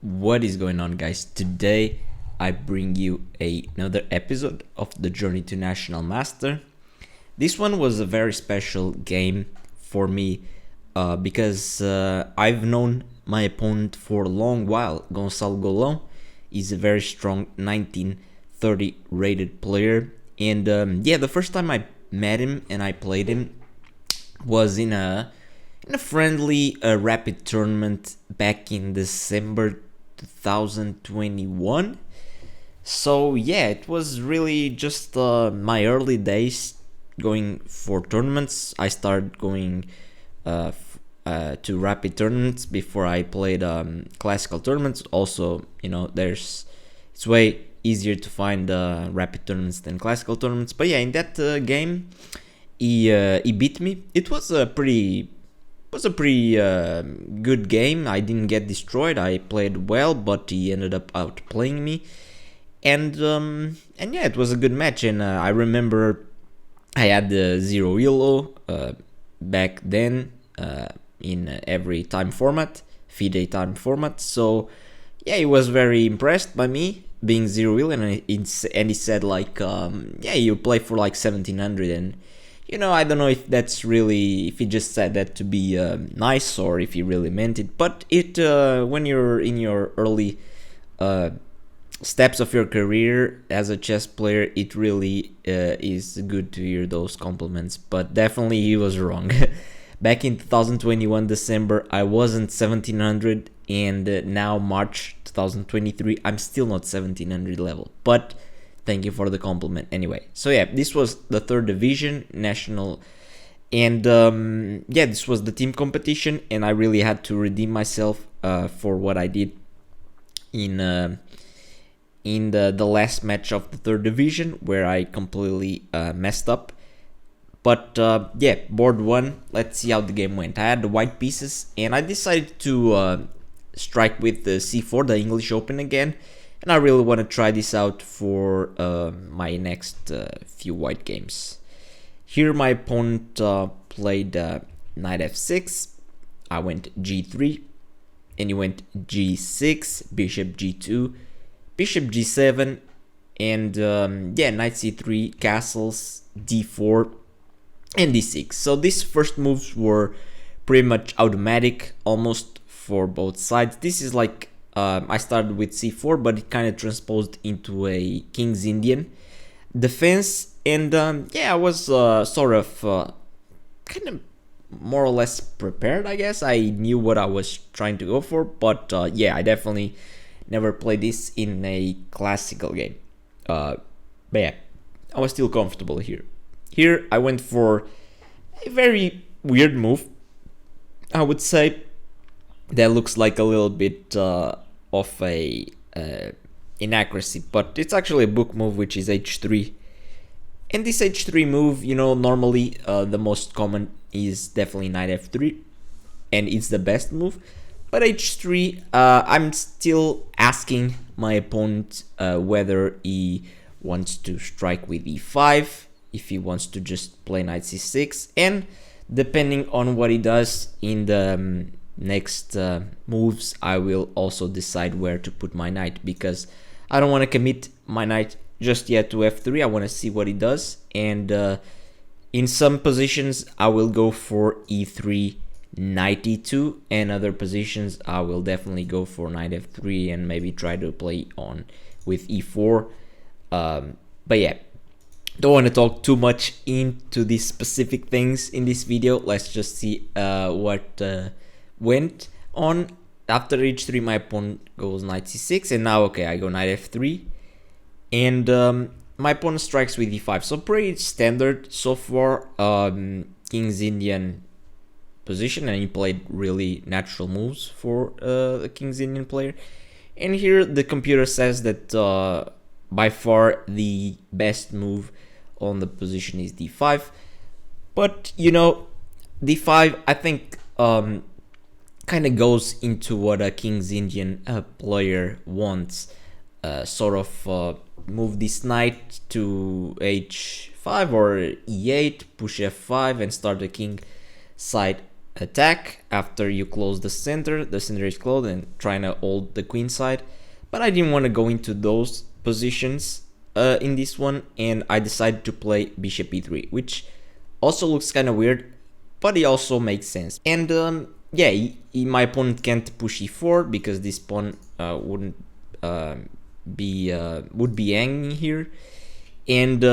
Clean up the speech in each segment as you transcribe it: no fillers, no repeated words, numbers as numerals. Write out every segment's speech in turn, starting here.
What is going on, guys? Today I bring you another episode of the Journey to National Master. This one was a very special game for me because I've known my opponent for a long while. Gonçalo Golão is a very strong 1930 rated player, and the first time I met him and I played him was in a friendly rapid tournament back in December 2021. So yeah, it was really just my early days going for tournaments. I started going to rapid tournaments before I played classical tournaments. Also, it's way easier to find rapid tournaments than classical tournaments. But yeah, in that game, he beat me. It was a pretty good game. I didn't get destroyed. I played well, but he ended up outplaying me. And yeah, it was a good match. And I remember I had the zero elo back then in every time format, FIDE time format. So yeah, he was very impressed by me being zero elo, and he said like, yeah, you play for like 1700, and I don't know if if he just said that to be nice or if he really meant it. But when you're in your early steps of your career as a chess player, it really is good to hear those compliments. But definitely he was wrong. Back in 2021 December, I wasn't 1700, and now March 2023, I'm still not 1700 level. But thank you for the compliment anyway. So yeah, this was the third division national, and this was the team competition, and I really had to redeem myself for what I did in the last match of the third division, where I completely messed up. But yeah, board one. Let's see how the game went. I had the white pieces, and I decided to strike with the c4, the English Open again. And I really want to try this out for my next few white games. Here my opponent played knight f6. I went g3, and he went g6, bishop g2, bishop g7, and knight c3, castles, d4, and d6. So these first moves were pretty much automatic, almost for both sides. This is like I started with c4, but it kind of transposed into a King's Indian defense, and I was sort of kind of more or less prepared, I guess. I knew what I was trying to go for, but I definitely never played this in a classical game. But yeah, I was still comfortable here. Here I went for a very weird move, I would say, that looks like a little bit of a inaccuracy, but it's actually a book move, which is h3. And this h3 move, normally the most common is definitely knight f3, and it's the best move. But h3, I'm still asking my opponent whether he wants to strike with e5, if he wants to just play knight c6, and depending on what he does in the next moves, I will also decide where to put my knight, because I don't want to commit my knight just yet to f3. I want to see what he does, and in some positions I will go for e3, knight e2, and other positions I will definitely go for knight f3 and maybe try to play on with e4. But yeah, don't want to talk too much into these specific things in this video. Let's just see what went on. After h3, my opponent goes knight c6, and now I go knight f3, and my opponent strikes with e5. So pretty standard so far, King's Indian position, and he played really natural moves for the King's Indian player. And here the computer says that by far the best move on the position is d5, but d5, I think kind of goes into what a King's Indian player wants. Sort of move this knight to h5 or e8, push f5, and start the king side attack after you close the center is closed, and trying to hold the queen side. But I didn't want to go into those positions in this one, and I decided to play bishop e3, which also looks kind of weird, but it also makes sense. And yeah, my opponent can't push e4 because this pawn wouldn't would be hanging here. And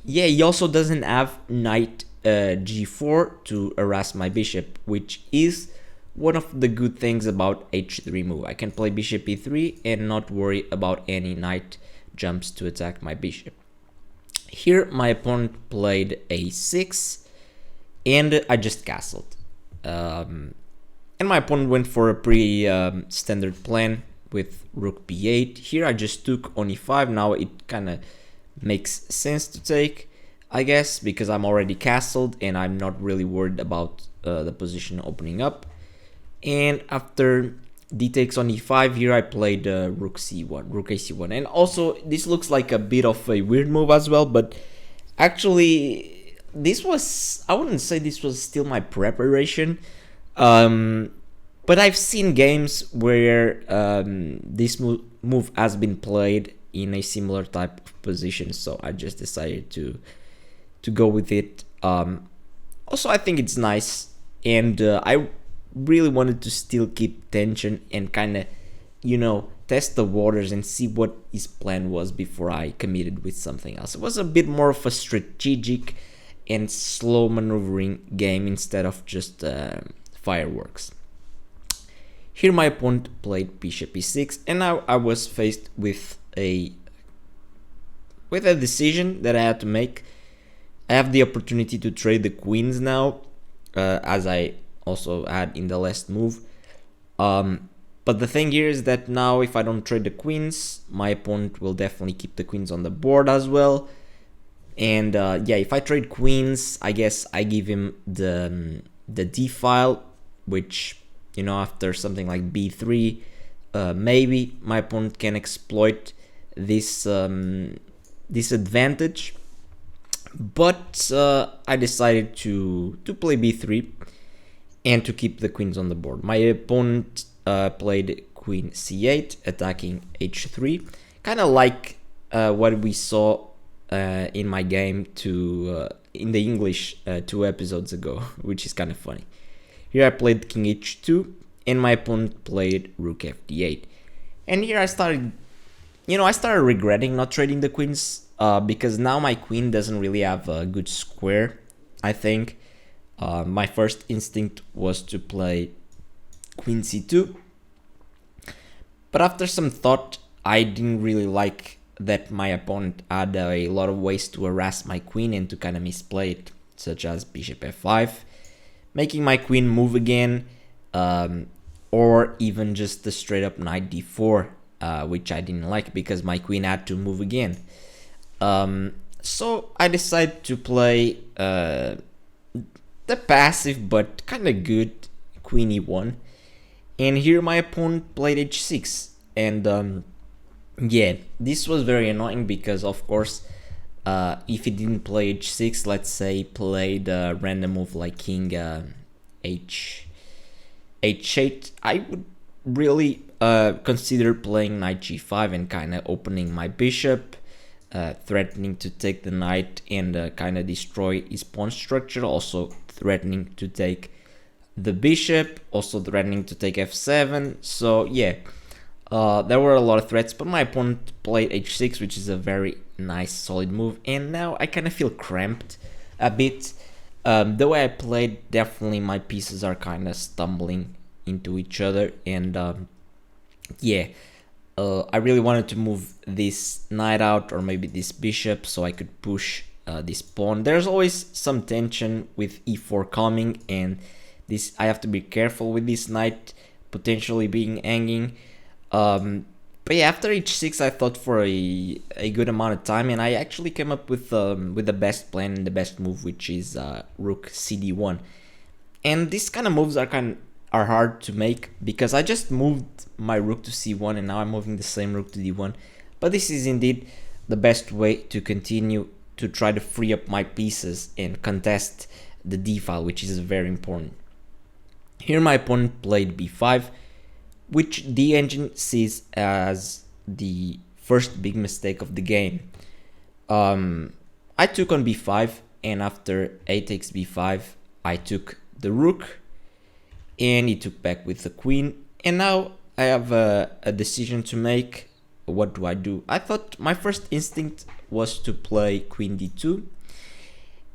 yeah, he also doesn't have knight g4 to harass my bishop, which is one of the good things about h3 move. I can play bishop e3 and not worry about any knight jumps to attack my bishop. Here my opponent played a6 and I just castled. And my opponent went for a pretty standard plan with rook b8. Here I just took on e5. Now it kind of makes sense to take, I guess, because I'm already castled and I'm not really worried about the position opening up. And after d takes on e5, here I played rook c1, rook ac1. And also this looks like a bit of a weird move as well, but actually this was, I wouldn't say this was still my preparation, but I've seen games where this move has been played in a similar type of position, so I just decided to go with it. Also, I think it's nice, and I really wanted to still keep tension and kind of, you know, test the waters and see what his plan was before I committed with something else. It was a bit more of a strategic and slow maneuvering game instead of just fireworks. Here my opponent played bishop e6, and now I was faced with a decision that I had to make. I have the opportunity to trade the queens now, as I also had in the last move. But the thing here is that now if I don't trade the queens, my opponent will definitely keep the queens on the board as well. And yeah, if I trade queens, I guess I give him the d file, which, you know, after something like b3, maybe my opponent can exploit this disadvantage. But I decided to play b3 and to keep the queens on the board. My opponent played queen c8, attacking h3, kind of like what we saw in my game in the English 2 episodes ago, which is kind of funny. Here I played king h2, and my opponent played rook fd8. And here I started regretting not trading the queens, because now my queen doesn't really have a good square, I think. My first instinct was to play queen c2, but after some thought, I didn't really like that my opponent had a lot of ways to harass my queen and to kind of misplay it, such as bishop f5, making my queen move again, or even just the straight up knight d4, which I didn't like because my queen had to move again. So I decided to play the passive but kind of good queen e1, and here my opponent played h6, and yeah, this was very annoying because, of course, if he didn't play h6, let's say played a random move like king h8, I would really consider playing knight g5 and kind of opening my bishop, threatening to take the knight and kind of destroy his pawn structure, also threatening to take the bishop, also threatening to take f7. So yeah, there were a lot of threats, but my opponent played h6, which is a very nice solid move, and now I kind of feel cramped a bit. The way I played, definitely my pieces are kind of stumbling into each other, and yeah, I really wanted to move this knight out, or maybe this bishop, so I could push this pawn. There's always some tension with e4 coming, and this I have to be careful with this knight potentially being hanging. But yeah, after h6, I thought for a good amount of time, and I actually came up with the best plan and the best move, which is rook cd1. And these kind of moves are hard to make because I just moved my rook to c1, and now I'm moving the same rook to d1. But this is indeed the best way to continue to try to free up my pieces and contest the d file, which is very important. Here my opponent played b5, which the engine sees as the first big mistake of the game. I took on b5, and after a takes b5, I took the rook, and he took back with the queen, and now I have a decision to make. What do I do? I thought my first instinct was to play queen d2,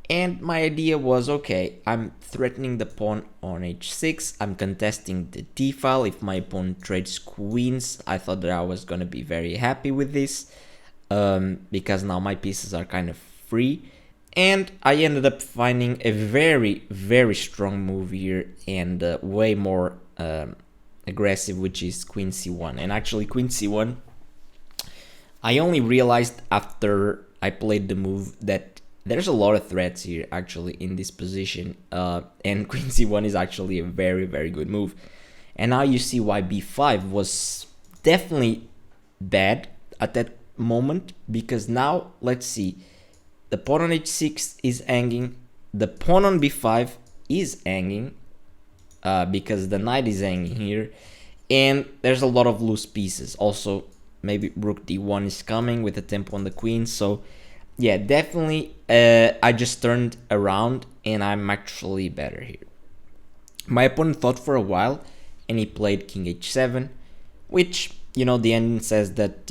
and my idea was, okay, I'm threatening the pawn on h6, I'm contesting the d-file. If my opponent trades queens, I thought that I was gonna be very happy with this, because now my pieces are kind of free. And I ended up finding a very, very strong move here, and way more aggressive, which is queen c1. And actually queen c1, I only realized after I played the move that there's a lot of threats here actually in this position, and queen c1 is actually a very, very good move. And now you see why b5 was definitely bad at that moment, because now let's see, the pawn on h6 is hanging, the pawn on b5 is hanging, because the knight is hanging here, and there's a lot of loose pieces. Also, maybe rook d1 is coming with a tempo on the queen. So yeah, definitely I just turned around and I'm actually better here. My opponent thought for a while and he played king h7, which, you know, the engine says that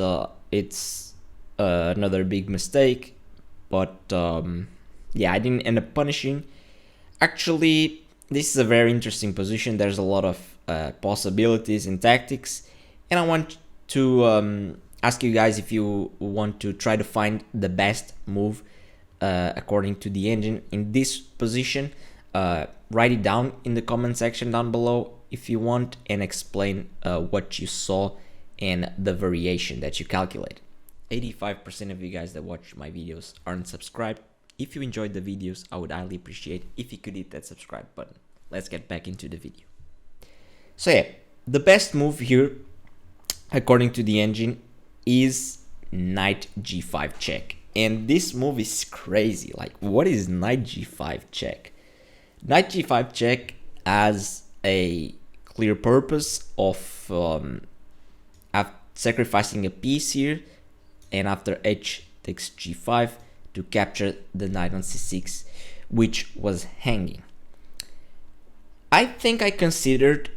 it's another big mistake, but yeah, I didn't end up punishing. Actually, this is a very interesting position. There's a lot of possibilities in tactics, and I want to ask you guys if you want to try to find the best move according to the engine in this position. Write it down in the comment section down below if you want, and explain what you saw and the variation that you calculated. 85% of you guys that watch my videos aren't subscribed. If you enjoyed the videos, I would highly appreciate if you could hit that subscribe button. Let's get back into the video. So yeah, the best move here, according to the engine, is knight g5 check. And this move is crazy. Like, what is knight g5 check? Knight g5 check has a clear purpose of sacrificing a piece here, and after h takes g5 to capture the knight on c6, which was hanging. I think I considered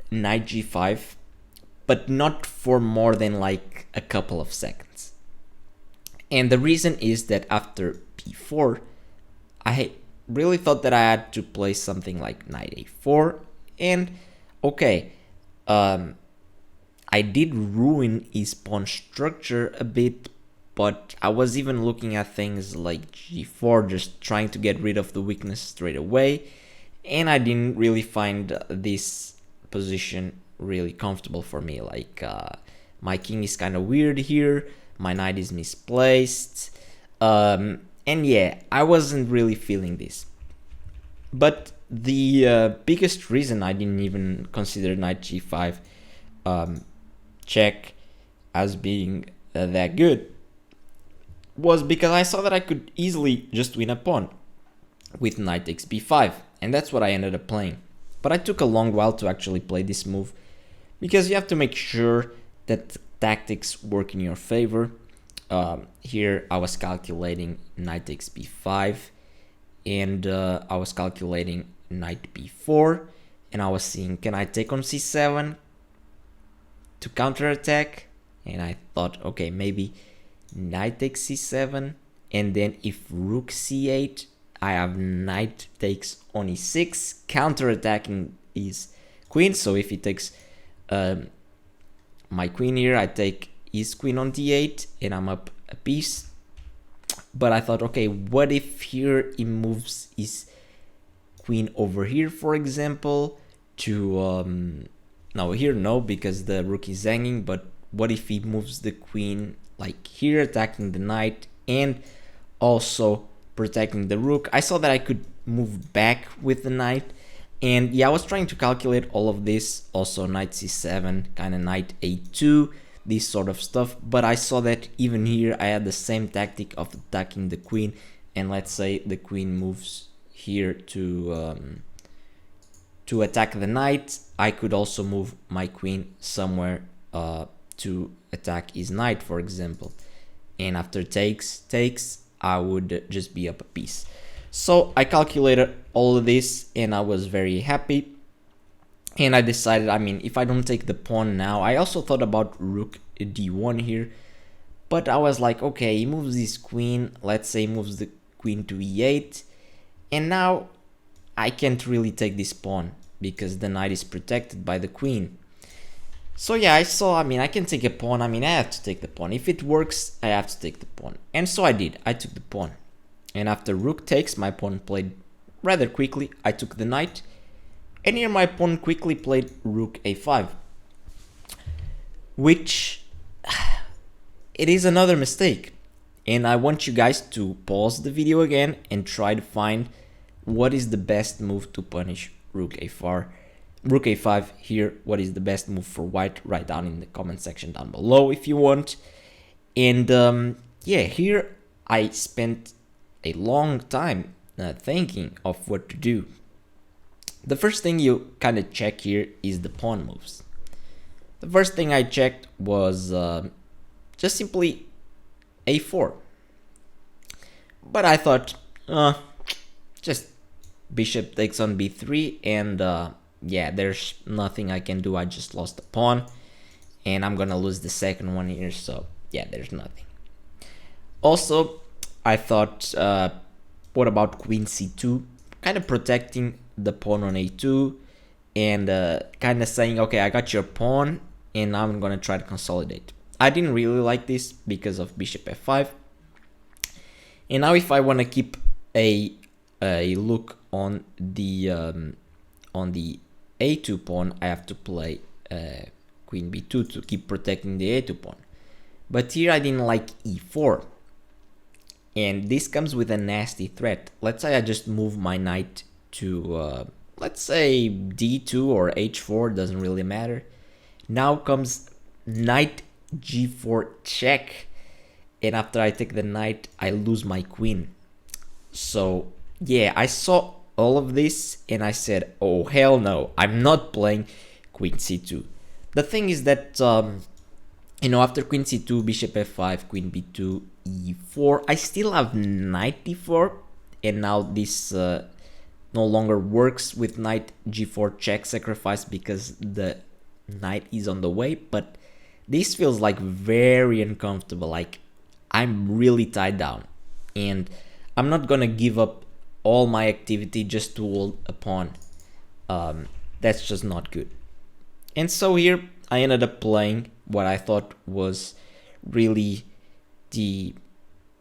knight g5, but not for more than like a couple of seconds. And the reason is that after b4, I really thought that I had to play something like knight a4, and okay, I did ruin his pawn structure a bit, but I was even looking at things like g4, just trying to get rid of the weakness straight away, and I didn't really find this position really comfortable for me. Like, my king is kind of weird here, my knight is misplaced, and yeah, I wasn't really feeling this. But the biggest reason I didn't even consider knight g5 check as being that good was because I saw that I could easily just win a pawn with knight takes b5, and that's what I ended up playing. But I took a long while to actually play this move, because you have to make sure that the tactics work in your favor. Here I was calculating knight takes b5, and I was calculating knight b4, and I was seeing, can I take on c7 to counterattack? And I thought, okay, maybe knight takes c7, and then if rook c8, I have knight takes on e6, counterattacking his queen. So if he takes my queen here, I take his queen on d8, and I'm up a piece. But I thought, okay, what if here he moves his queen over here, for example, to no, here no, because the rook is hanging. But what if he moves the queen like here, attacking the knight and also protecting the rook? I saw that I could move back with the knight, and yeah, I was trying to calculate all of this, also knight c7, kind of knight a2, this sort of stuff. But I saw that even here I had the same tactic of attacking the queen, and let's say the queen moves here to to attack the knight, I could also move my queen somewhere to attack his knight, for example. And after takes, I would just be up a piece. So I calculated all of this and I was very happy. And I decided, I mean, if I don't take the pawn now, I also thought about rook d1 here. But I was like, okay, he moves his queen. Let's say he moves the queen to e8. And now I can't really take this pawn because the knight is protected by the queen. So yeah, I mean, I can take a pawn. I mean, I have to take the pawn. If it works, I have to take the pawn. And so I did. I took the pawn. And after rook takes, my pawn played rather quickly. I took the knight. And here my pawn quickly played rook a5. Which, it is another mistake. And I want you guys to pause the video again and try to find what is the best move to punish rook a4. Rook a5 here, what is the best move for white? Write down in the comment section down below if you want. And yeah, here I spent a long time thinking of what to do. The first thing you kind of check here is the pawn moves. The first thing I checked was just simply a4. But I thought, just bishop takes on b3 and yeah, there's nothing I can do. I just lost the pawn and I'm gonna lose the second one here, so yeah, there's nothing. Also, I thought, what about queen c2? Kind of protecting the pawn on a2 and kind of saying, okay, I got your pawn and now I'm gonna try to consolidate. I didn't really like this because of bishop f5. And now if I want to keep a look on the a2 pawn, I have to play queen b2 to keep protecting the a2 pawn. But here I didn't like e4. And this comes with a nasty threat. Let's say I just move my knight to, let's say d2 or h4, doesn't really matter. Now comes knight g4 check. And after I take the knight, I lose my queen. So yeah, I saw all of this and I said, oh hell no, I'm not playing queen c2. The thing is that, you know, after queen c2, bishop f5, queen b2, e4, I still have knight d4. And now this no longer works with knight g4 check sacrifice because the knight is on the way. But this feels like very uncomfortable, like I'm really tied down. And I'm not gonna give up all my activity just to hold a pawn. That's just not good. And so here I ended up playing what I thought was really the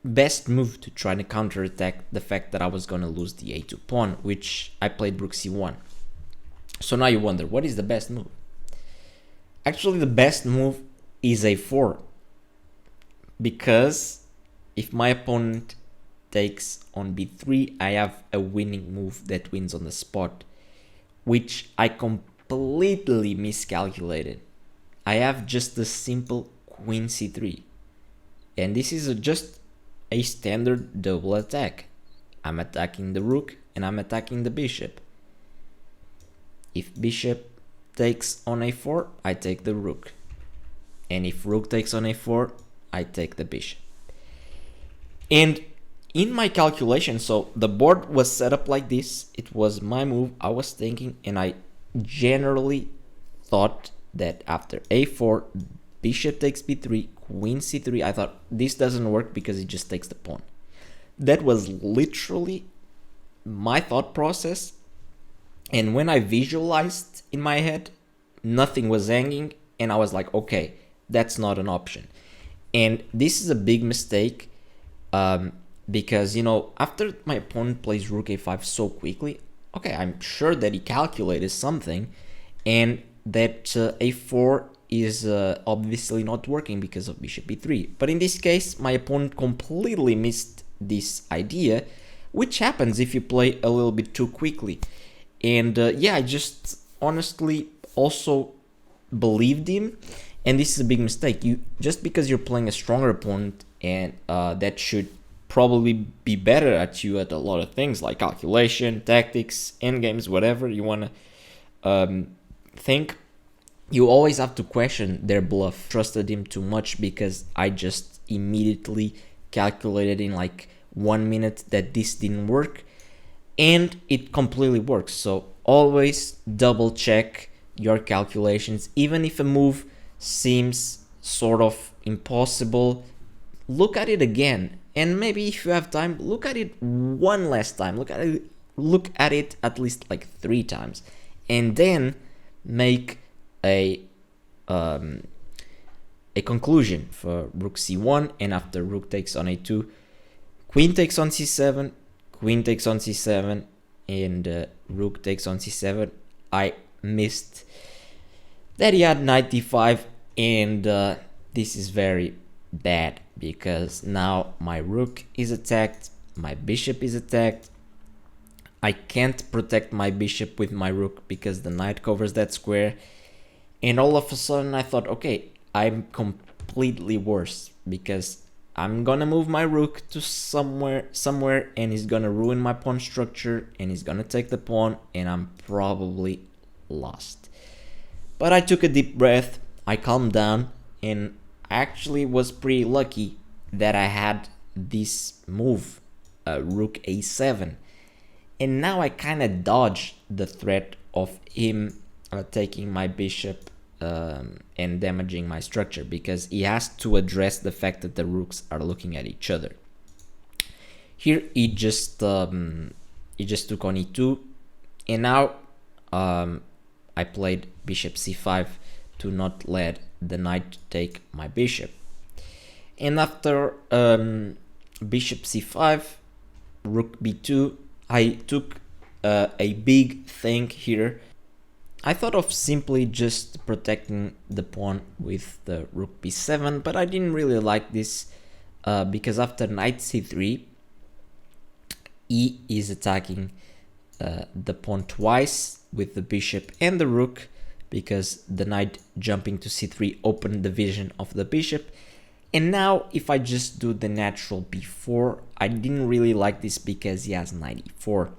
best move to try to counterattack the fact that I was gonna lose the a2 pawn, which I played rook c1. So now you wonder, what is the best move? Actually, the best move is a4. Because if my opponent takes on b3, I have a winning move that wins on the spot, which I completely miscalculated. I have just a simple queen c3, and this is just a standard double attack. I'm attacking the rook and I'm attacking the bishop. If bishop takes on a4, I take the rook, and if rook takes on a4, I take the bishop. And in my calculation, so the board was set up like this. It was my move. I was thinking, and I generally thought that after a4, bishop takes b3, queen c3, I thought this doesn't work because it just takes the pawn. That was literally my thought process. And when I visualized in my head, nothing was hanging, and I was like, okay, that's not an option. And this is a big mistake, because, you know, after my opponent plays rook a5 so quickly, okay, I'm sure that he calculated something, and that a4 is obviously not working because of bishop b3. But in this case, my opponent completely missed this idea, which happens if you play a little bit too quickly. And yeah, I just honestly also believed him. And this is a big mistake. You just because you're playing a stronger opponent and that should probably be better at you at a lot of things like calculation, tactics, endgames, whatever you want to think you always have to question their bluff. Trusted him too much because I just immediately calculated in like 1 minute that this didn't work, and it completely works. So always double check your calculations. Even if a move seems sort of impossible, look at it again, and maybe if you have time, look at it one last time. Look at it at least like 3 times, and then make a conclusion for rook c1, and after rook takes on a2, queen takes on c7, queen takes on c7, and rook takes on c7. I missed that he had knight d5, and this is very bad because now my rook is attacked, my bishop is attacked. I can't protect my bishop with my rook because the knight covers that square, and all of a sudden I thought, okay, I'm completely worse because I'm gonna move my rook to somewhere, and he's gonna ruin my pawn structure, and he's gonna take the pawn, and I'm probably lost. But I took a deep breath, I calmed down, and I actually was pretty lucky that I had this move, rook a7. And now I kind of dodged the threat of him taking my bishop and damaging my structure, because he has to address the fact that the rooks are looking at each other. Here he just took on e2, and now I played bishop c5 to not let the knight take my bishop. And after bishop c5, rook b2, I took a big thing here. I thought of simply just protecting the pawn with the rook b7, but I didn't really like this because after knight c3, he is attacking the pawn twice with the bishop and the rook, because the knight jumping to c3 opened the vision of the bishop. And now if I just do the natural b4, I didn't really like this because he has knight e4.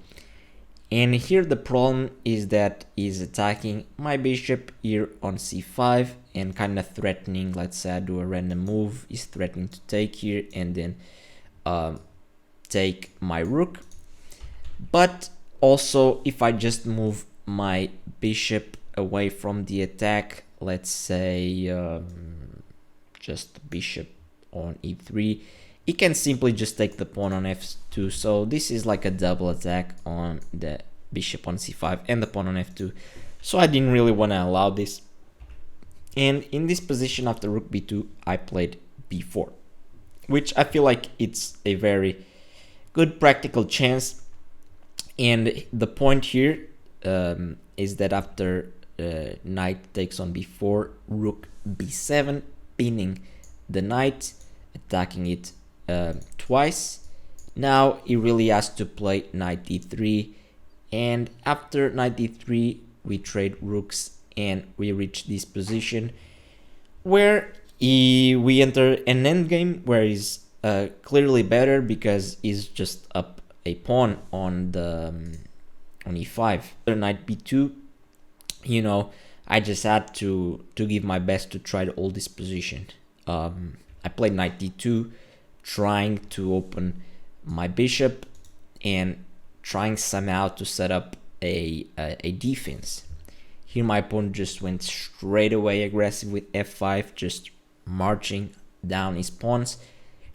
And here the problem is that he's attacking my bishop here on c5 and kind of threatening, let's say I do a random move, he's threatening to take here and then take my rook. But also if I just move my bishop away from the attack, let's say just bishop on e3, he can simply just take the pawn on f2. So this is like a double attack on the bishop on c5 and the pawn on f2. So I didn't really want to allow this. And in this position after rook b2, I played b4, which I feel like it's a very good practical chance. And the point here is that after knight takes on b4, rook b7, pinning the knight, attacking it twice. Now he really has to play knight d3, and after knight d3 we trade rooks and we reach this position where we enter an endgame where he's clearly better because he's just up a pawn on the on e5. After knight b2, you know, I just had to give my best to try to hold this position. I played knight d2, trying to open my bishop and trying somehow to set up a defense. Here my opponent just went straight away aggressive with f5, just marching down his pawns.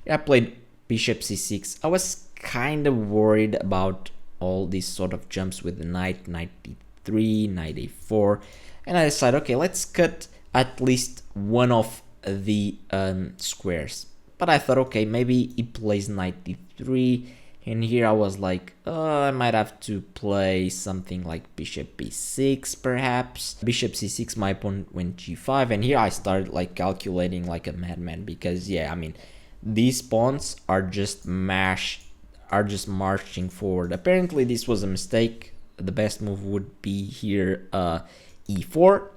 I played bishop c6. I was kind of worried about all these sort of jumps with the knight, knight d3, knight a4, and I decided, okay, let's cut at least one of the squares. But I thought, okay, maybe he plays knight d3, and here I was like, I might have to play something like bishop b6 perhaps. Bishop c6, my opponent went g5, and here I started like calculating like a madman, because yeah, I mean, these pawns are just marching forward. Apparently this was a mistake. The best move would be here e4,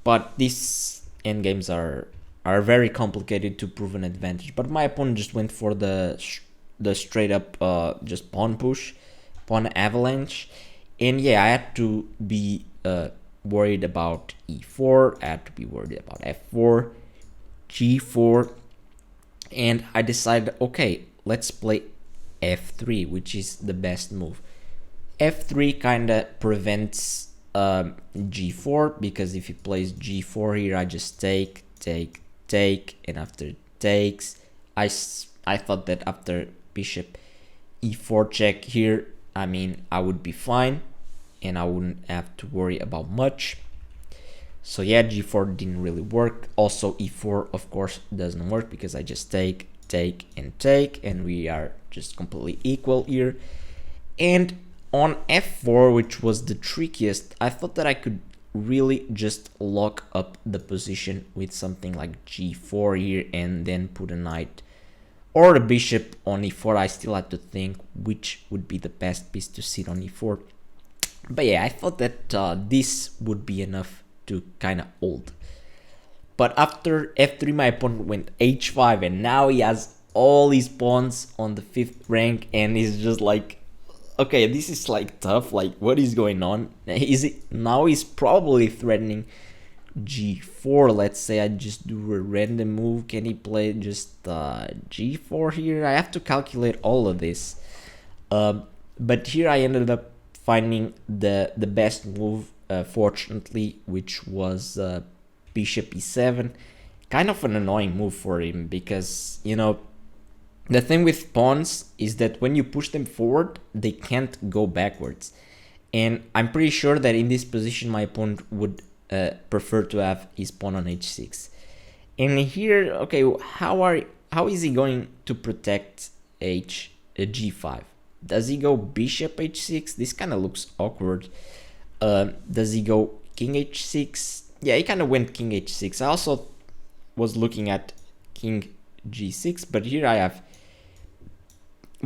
but these endgames are very complicated to prove an advantage. But my opponent just went for the straight up just pawn push, pawn avalanche, and yeah, I had to be worried about e4, I had to be worried about f4, g4, and I decided, okay, let's play f3, which is the best move. f3 kind of prevents g4, because if he plays g4 here, I just take, and after it takes, I thought that after bishop e4 check here, I mean, I would be fine and I wouldn't have to worry about much. So yeah, g4 didn't really work. Also e4 of course doesn't work, because I just take, and we are just completely equal here. And on f4, which was the trickiest, I thought that I could really just lock up the position with something like g4 here and then put a knight or a bishop on e4. I still had to think which would be the best piece to sit on e4. But yeah, I thought that this would be enough to kind of hold. But after f3, my opponent went h5, and now he has all his pawns on the 5th rank, and he's just like, okay, this is like tough, like what is going on? Now he's probably threatening g4. Let's say I just do a random move. Can he play just g4 here? I have to calculate all of this. But here I ended up finding the best move, fortunately, which was bishop e7. Kind of an annoying move for him, because, you know, the thing with pawns is that when you push them forward, they can't go backwards. And I'm pretty sure that in this position, my opponent would prefer to have his pawn on h6. And here, okay, how is he going to protect g5? Does he go bishop h6? This kind of looks awkward. Does he go king h6? Yeah, he kind of went king h6. I also was looking at king g6, but here I have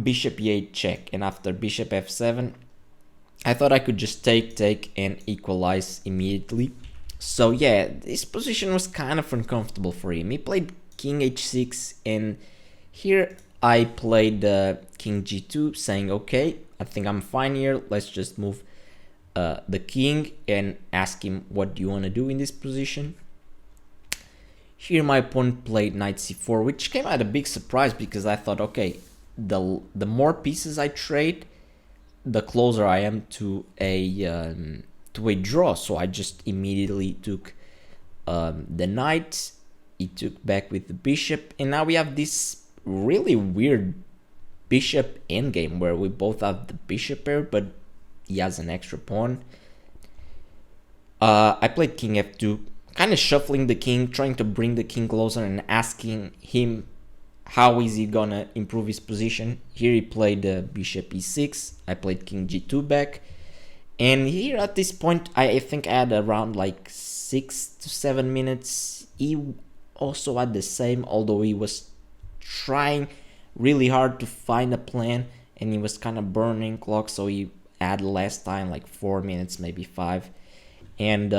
bishop e8 check, and after bishop f7, I thought I could just take and equalize immediately. So yeah, this position was kind of uncomfortable for him. He played king h6, and here I played king g2, saying, okay, I think I'm fine here. Let's just move the king and ask him, what do you want to do in this position? Here my opponent played knight c4, which came at a big surprise, because I thought, okay, the more pieces I trade, the closer I am to a draw. So I just immediately took the knight. He took back with the bishop, and now we have this really weird bishop endgame where we both have the bishop pair, but he has an extra pawn. I played king f2, kind of shuffling the king, trying to bring the king closer and asking him how is he gonna improve his position. Here he played bishop e6, I played king g2 back, and here at this point I think I had around like 6 to 7 minutes. He also had the same, although he was trying really hard to find a plan and he was kind of burning clock, so he had less time, like 4 minutes, maybe 5. And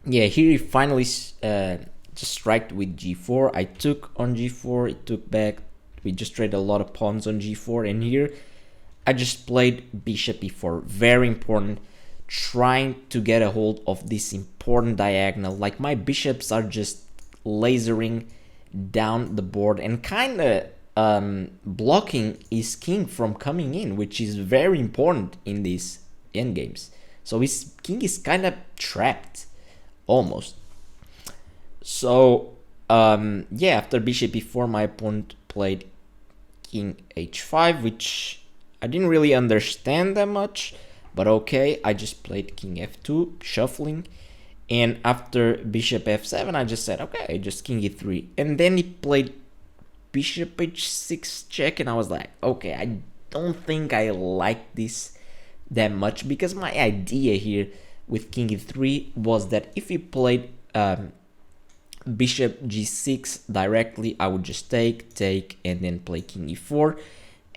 yeah, here he finally just striked with g4. I took on g4, it took back. We just traded a lot of pawns on g4, and here I just played bishop e4. Very important, trying to get a hold of this important diagonal. Like, my bishops are just lasering down the board and kind of blocking his king from coming in, which is very important in these endgames. So his king is kind of trapped, almost. So yeah, after bishop e4, my opponent played king h5, which I didn't really understand that much, but okay. I just played king f2, shuffling, and after bishop f7, I just said, okay, just king e3, and then he played bishop h6 check, and I was like, okay, I don't think I like this that much, because my idea here with king e3 was that if he played bishop g6 directly, I would just take, and then play king e4,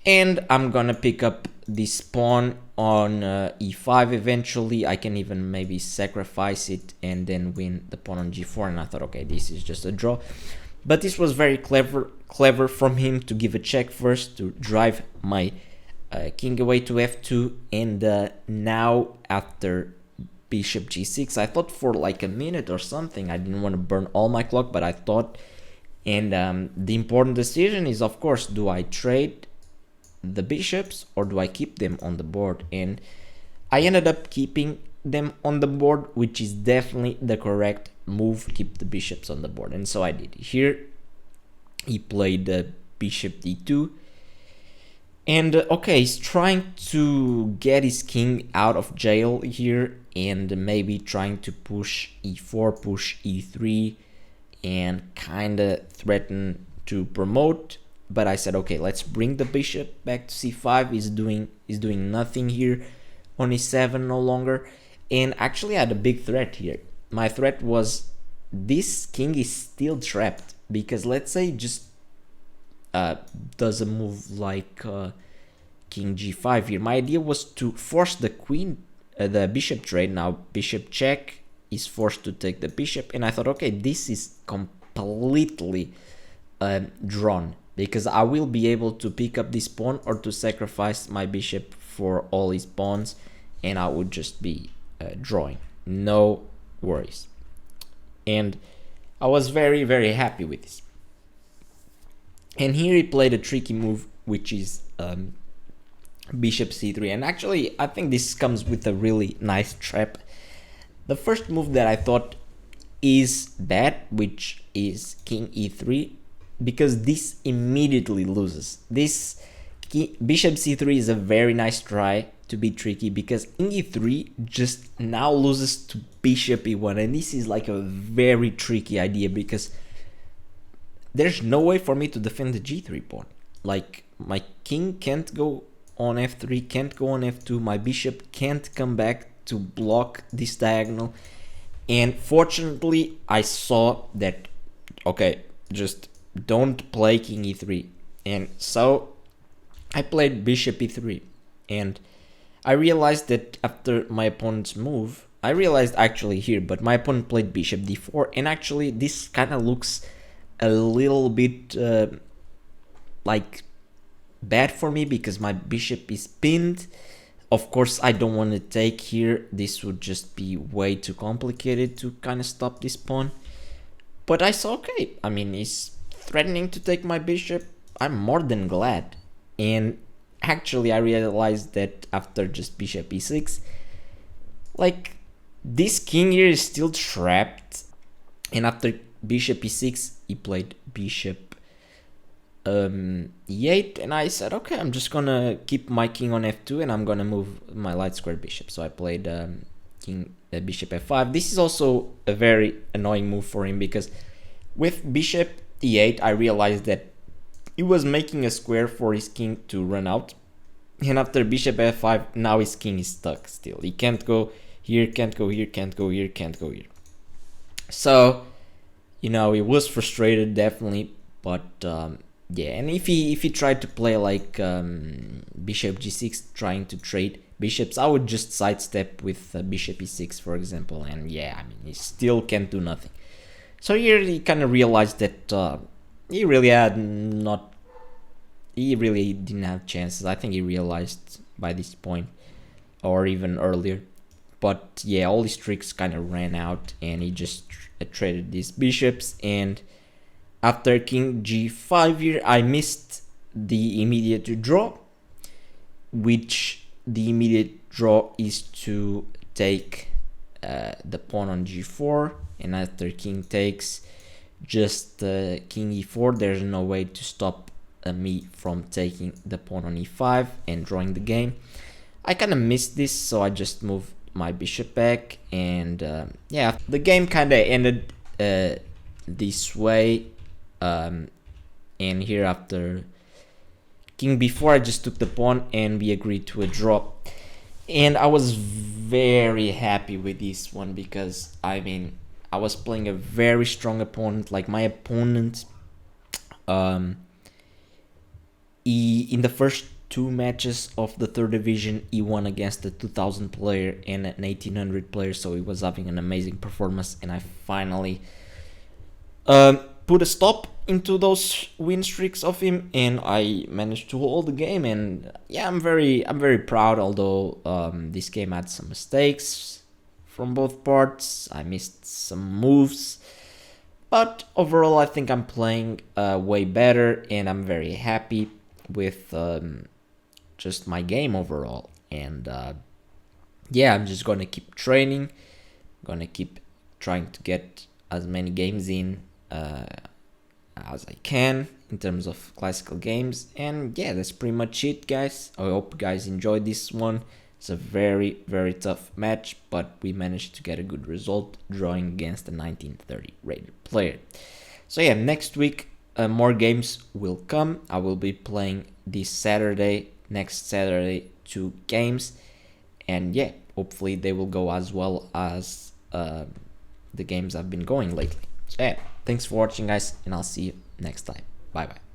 and I'm gonna pick up this pawn on e5 eventually. I can even maybe sacrifice it and then win the pawn on g4, and I thought, okay, this is just a draw. But this was very clever from him to give a check first, to drive my king away to f2, and now after bishop g6. I thought for like a minute or something. I didn't want to burn all my clock, but I thought. And the important decision is, of course, do I trade the bishops or do I keep them on the board? And I ended up keeping them on the board, which is definitely the correct move. Keep the bishops on the board, and so I did. Here he played bishop d2, and okay, he's trying to get his king out of jail here, and maybe trying to push e4, push e3, and kind of threaten to promote. But I said, okay, let's bring the bishop back to c5. He's doing nothing here on e7 no longer. And actually I had a big threat here. My threat was this king is still trapped, because let's say just does a move like king g5 here. My idea was to force the queen, the bishop trade. Now bishop check is forced to take the bishop, and I thought, okay, this is completely drawn, because I will be able to pick up this pawn or to sacrifice my bishop for all his pawns, and I would just be drawing, no worries. And I was very, very happy with this. And here he played a tricky move, which is bishop c3, and actually I think this comes with a really nice trap. The first move that I thought is bad, which is king e3, because this immediately loses. This bishop c3 is a very nice try to be tricky, because king e3 just now loses to bishop e1, and this is like a very tricky idea, because there's no way for me to defend the g3 pawn. Like, my king can't go on f3, can't go on f2, my bishop can't come back to block this diagonal. And fortunately I saw that, okay, just don't play king e3, and so I played bishop e3, and I realized that after my opponent's move, I realized actually here, but my opponent played bishop d4, and actually this kind of looks a little bit like bad for me, because my bishop is pinned. Of course I don't want to take here, this would just be way too complicated to kind of stop this pawn. But I saw, okay, I mean, he's threatening to take my bishop, I'm more than glad. And actually I realized that after just bishop e6, like, this king here is still trapped. And after bishop e6 he played bishop e8, and I said, okay, I'm just gonna keep my king on f2 and I'm gonna move my light square bishop. So I played bishop f5. This is also a very annoying move for him, because with bishop e8 I realized that he was making a square for his king to run out, and after bishop f5 now his king is stuck still. He can't go here, can't go here, can't go here, can't go here. So, you know, he was frustrated definitely, but yeah, and if he tried to play like bishop g6, trying to trade bishops, I would just sidestep with bishop e6, for example, and yeah, I mean, he still can't do nothing. So here he kind of realized that he really didn't have chances. I think he realized by this point, or even earlier. But yeah, all his tricks kind of ran out, and he just traded these bishops. And after king g5 here, I missed the immediate draw, which the immediate draw is to take the pawn on g4, and after king takes, just king e4. There's no way to stop me from taking the pawn on e5 and drawing the game. I kind of missed this, so I just moved my bishop back, and yeah, the game kind of ended this way. And here after king b4, I just took the pawn and we agreed to a draw, and I was very happy with this one, because I mean, I was playing a very strong opponent. Like, my opponent in the first two matches of the third division, he won against a 2000 player and an 1800 player, so he was having an amazing performance, and I finally put a stop into those win streaks of him, and I managed to hold the game. And yeah, I'm very proud, although this game had some mistakes. from both parts. I missed some moves, but overall I think I'm playing way better, and I'm very happy with just my game overall. And yeah, I'm just gonna keep training, gonna keep trying to get as many games in as I can in terms of classical games. And yeah, that's pretty much it, guys. I hope you guys enjoyed this one. It's a very, very tough match, but we managed to get a good result drawing against a 1930 rated player. So yeah, next week more games will come. I will be playing next Saturday, 2 games, and yeah, hopefully they will go as well as the games I've been going lately. So yeah, thanks for watching, guys, and I'll see you next time. Bye bye.